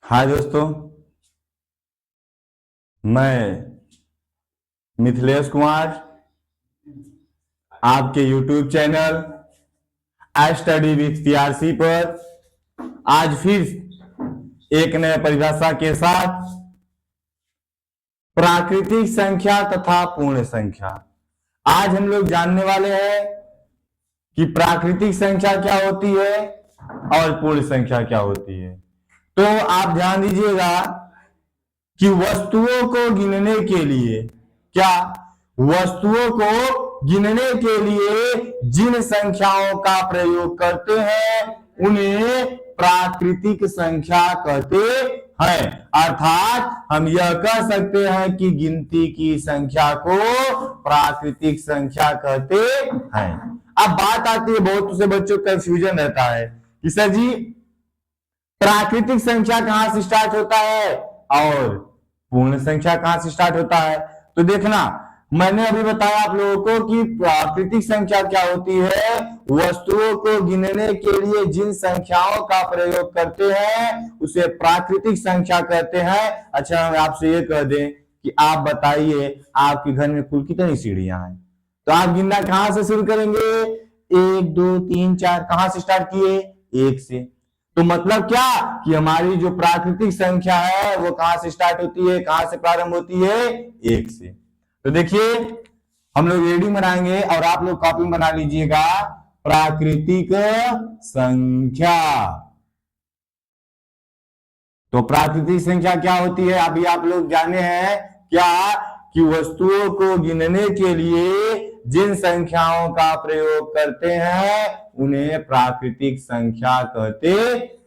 हाय दोस्तों, मैं मिथिलेश कुमार आपके YouTube channel I study with PRC पर आज फिर एक नए परिभाषा के साथ प्राकृतिक संख्या तथा पूर्ण संख्या आज हम लोग जानने वाले हैं कि प्राकृतिक संख्या क्या होती है और पूर्ण संख्या क्या होती है। तो आप ध्यान दीजिएगा कि वस्तुओं को गिनने के लिए वस्तुओं को गिनने के लिए जिन संख्याओं का प्रयोग करते हैं उन्हें प्राकृतिक संख्या कहते हैं। अर्थात हम यह कह सकते हैं कि गिनती की संख्या को प्राकृतिक संख्या कहते हैं। अब बात आती है, बहुत से बच्चों का कंफ्यूजन रहता है कि सर जी प्राकृतिक संख्या कहां से स्टार्ट होता है और पूर्ण संख्या कहां से स्टार्ट होता है। तो देखना, मैंने अभी बताया आप लोगों को कि प्राकृतिक संख्या क्या होती है, वस्तुओं को गिनने के लिए जिन संख्याओं का प्रयोग करते हैं उसे प्राकृतिक संख्या कहते हैं। अच्छा, हम आपसे ये कह दें कि आप बताइए आपके घर में कुल कितनी सीढ़ियां हैं, तो आप गिनना कहां से शुरू करेंगे? 1 2 3 4 कहां से स्टार्ट किए? 1 से। तो मतलब क्या कि हमारी जो प्राकृतिक संख्या है वो कहां से स्टार्ट होती है, कहां से प्रारंभ होती है? 1 से। तो देखिए, हम लोग रीडिंग बनाएंगे और आप लोग कॉपी बना लीजिएगा। प्राकृतिक संख्या, तो प्राकृतिक संख्या क्या होती है अभी आप लोग जाने हैं क्या कि वस्तुओं को गिनने के लिए जिन संख्याओं का प्रयोग करते हैं उन्हें प्राकृतिक संख्या कहते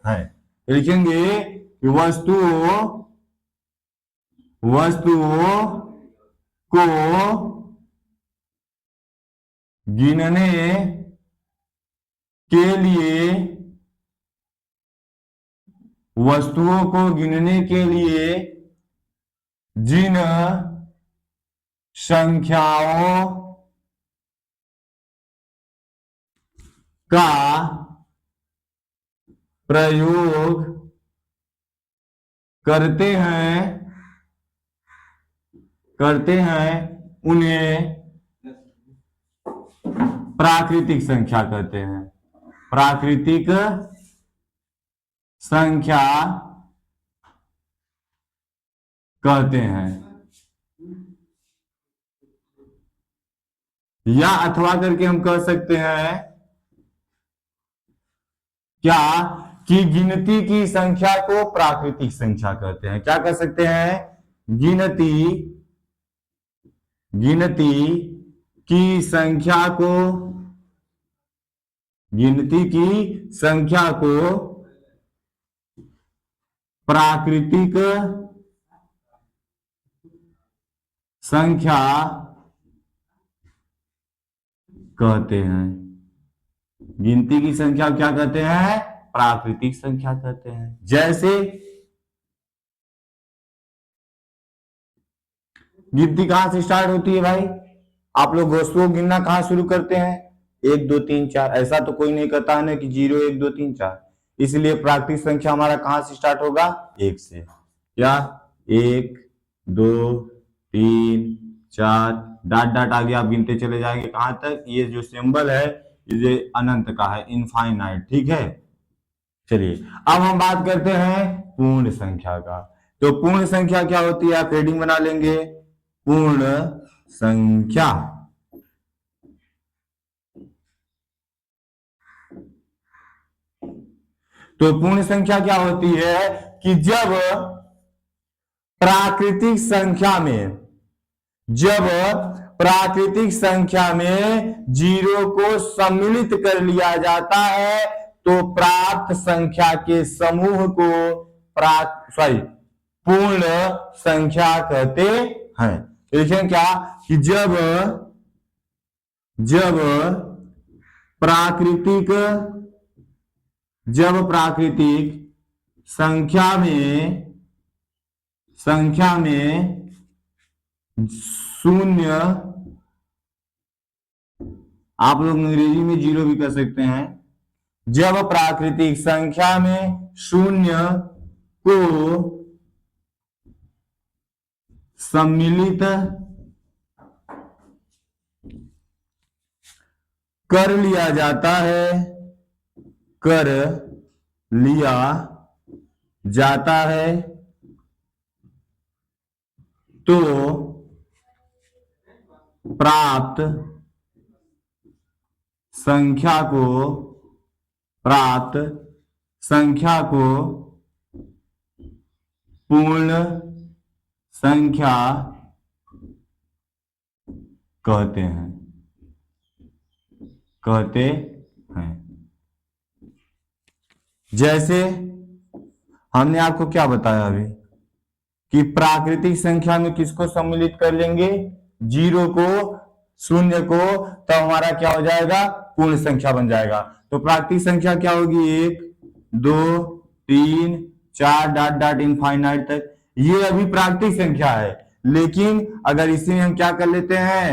हैं। लिखेंगे कि वस्तुओं को गिनने के लिए जिन संख्याओं का प्रयोग करते हैं उन्हें प्राकृतिक संख्या कहते हैं। प्राकृतिक संख्या कहते हैं, या अथवा करके हम कह सकते हैं क्या कि गिनती की संख्या को प्राकृतिक संख्या कहते हैं। क्या कह सकते हैं? गिनती की संख्या को प्राकृतिक संख्या कहते हैं। गिनती की संख्या क्या कहते हैं? प्राकृतिक संख्या कहते हैं। जैसे गिनती कहां से स्टार्ट होती है भाई? आप लोग वस्तुओं को गिनना कहां शुरू करते हैं? 1 2 3 4। ऐसा तो कोई नहीं कहता है ना कि 0 1 2 3 4। इसलिए प्राकृतिक संख्या हमारा कहां से स्टार्ट होगा? 1 से। क्या 1 2 3 4 डॉट डॉट आगे आप गिनते चले जाएंगे कहां तक? ये जो सिंबल है ये अनंत का है, इनफाइनाइट। ठीक है, चलिए अब हम बात करते हैं पूर्ण संख्या का। तो पूर्ण संख्या क्या होती है आप हेडिंग बना लेंगे। पूर्ण संख्या तो पूर्ण संख्या क्या होती है कि जब प्राकृतिक संख्या में 0 को सम्मिलित कर लिया जाता है तो प्राप्त संख्या के समूह को पूर्ण संख्या कहते हैं। देखें क्या कि जब प्राकृतिक संख्या में 0, आप लोग अंग्रेजी में 0 भी कर सकते हैं। जब प्राकृतिक संख्या में 0 को सम्मिलित कर लिया जाता है, कर लिया जाता है तो प्राप्त संख्या को पूर्ण संख्या कहते हैं। जैसे हमने आपको क्या बताया अभी कि प्राकृतिक संख्या में किसको सम्मिलित कर लेंगे, 0 को, 0 को, तो हमारा क्या हो जाएगा, पूर्ण संख्या बन जाएगा। तो प्राकृतिक संख्या क्या होगी, 1 2 3 4 डॉट डॉट इनफाइनाइट तक। ये अभी प्राकृतिक संख्या है, लेकिन अगर इसी में हम क्या कर लेते हैं,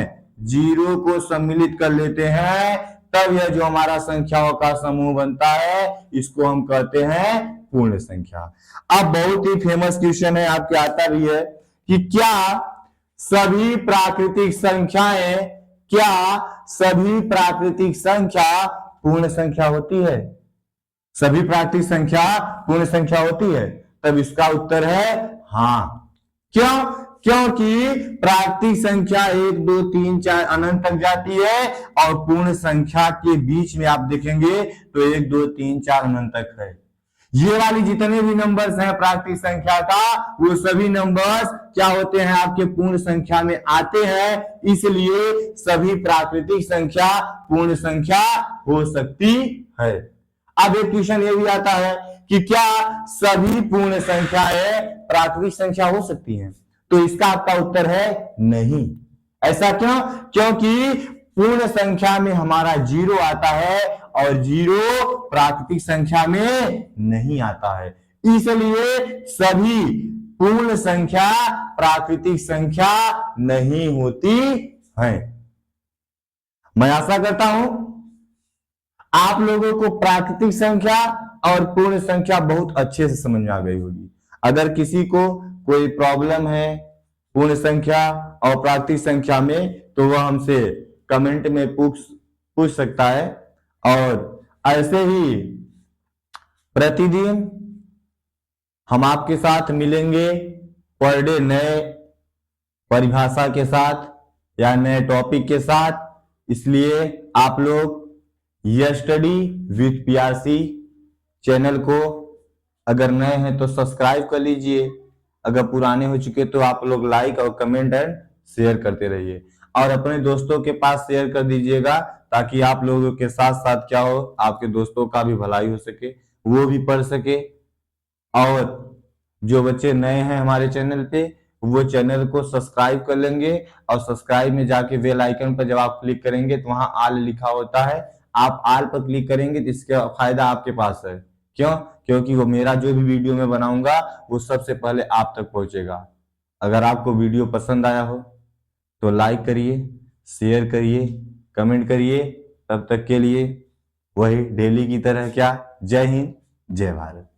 0 को सम्मिलित कर लेते हैं, तब यह जो हमारा संख्याओं का समूह बनता है, इसको हम कहते हैं पूर्ण संख्या। अब बहुत ही फेमस क्वेश्चन है, आपके आता भी है कि क्या सभी प्राकृतिक संख्या पूर्ण संख्या होती है? सभी प्राकृतिक संख्या पूर्ण संख्या होती है? तब इसका उत्तर है हाँ। क्यों? क्योंकि प्राकृतिक संख्या 1 2 3 4 अनंत तक जाती है, और पूर्ण संख्या के बीच में आप देखेंगे तो 1 2 3 4 अनंत तक है। ये वाली जितने भी नंबर्स हैं प्राकृतिक संख्या का, वो सभी नंबर्स क्या होते हैं, आपके पूर्ण संख्या में आते हैं। इसलिए सभी प्राकृतिक संख्या पूर्ण संख्या हो सकती है। अब एक क्वेश्चन ये भी आता है कि क्या सभी पूर्ण संख्याएं प्राकृतिक संख्या हो सकती हैं? तो इसका आपका उत्तर है नहीं। ऐसा क्यों? क्योंकि पूर्ण संख्या में हमारा 0 आता है, और 0 प्राकृतिक संख्या में नहीं आता है। इसलिए सभी पूर्ण संख्या प्राकृतिक संख्या नहीं होती है। मैं आशा करता हूं आप लोगों को प्राकृतिक संख्या और पूर्ण संख्या बहुत अच्छे से समझ में आ गई होगी। अगर किसी को कोई प्रॉब्लम है पूर्ण संख्या और प्राकृतिक संख्या में, तो वह हमसे कमेंट में पूछ सकता है। और ऐसे ही प्रतिदिन हम आपके साथ मिलेंगे पर डे नए परिभाषा के साथ या नए टॉपिक के साथ। इसलिए आप लोग स्टडी विथ पीआरसी चैनल को अगर नए हैं तो सब्सक्राइब कर लीजिए, अगर पुराने हो चुके तो आप लोग लाइक और कमेंट एंड शेयर करते रहिए, और अपने दोस्तों के पास शेयर कर दीजिएगा, ताकि आप लोगों के साथ साथ क्या हो, आपके दोस्तों का भी भलाई हो सके, वो भी पढ़ सके। और जो बच्चे नए हैं हमारे चैनल पे, वो चैनल को सब्सक्राइब कर लेंगे, और सब्सक्राइब में जाके बेल आइकन पर जब आप क्लिक करेंगे तो वहां ऑल लिखा होता है, आप ऑल पर क्लिक करेंगे तो इसका फायदा आपके पास है। क्यों? क्योंकि वो मेरा जो भी वीडियो मैं बनाऊंगा वो सबसे पहले आप तक पहुंचेगा। अगर आपको वीडियो पसंद आया हो तो लाइक करिए, शेयर करिए, कमेंट करिए। तब तक के लिए वही डेली की तरह क्या, जय हिंद जय भारत।